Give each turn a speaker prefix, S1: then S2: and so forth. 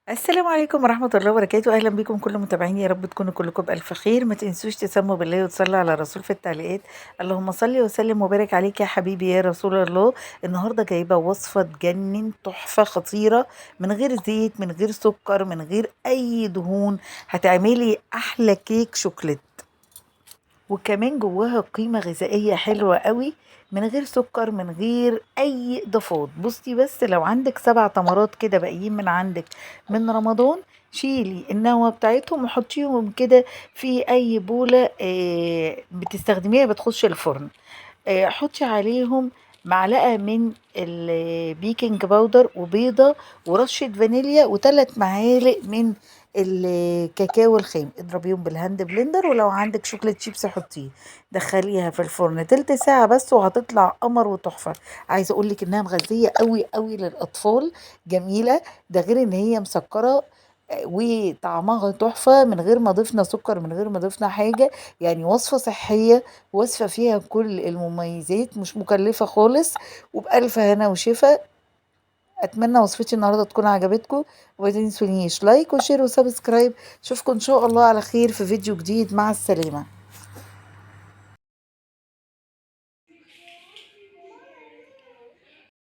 S1: السلام عليكم ورحمة الله وبركاته، أهلا بكم كل متابعيني، يا رب تكونوا كلكم بألف خير. ما تنسوش تسموا بالله وتصلوا على الرسول في التعليقات. اللهم صل وسلم وبارك عليك يا حبيبي يا رسول الله. النهاردة جايبة وصفة تجنن، تحفة خطيرة، من غير زيت، من غير سكر، من غير أي دهون. هتعملي أحلى كيك شوكليت، وكمان جواها قيمة غذائية حلوة قوي، من غير سكر، من غير اي اضافات. بصي، بس لو عندك 7 تمرات كده باقيين من عندك من رمضان، شيلي النوى بتاعتهم وحطيهم كده في اي بولة بتستخدميها بتخش الفرن. حطي عليهم معلقة من البيكنج باودر وبيضة ورشة فانيليا و3 معالق من الكاكاو الخام، اضربيهم بالهاند بلندر، ولو عندك شوكليت شيبس حطيه. دخليها في الفرن تلت ساعة بس وهتطلع قمر وتحفة. عايزة اقولك انها مغذية قوي قوي للاطفال، جميلة. ده غير ان هي مسكرة، وطعمها تحفة، من غير ما ضفنا سكر، من غير ما ضفنا حاجة. يعني وصفة صحية، وصفة فيها كل المميزات، مش مكلفة خالص، وبألف هنا وشفا. أتمنى وصفتي النهاردة تكون عجبتكم، وما تنسونيش لايك وشير وسبسكرايب. اشوفكم إن شاء الله على خير في فيديو جديد. مع السلامة.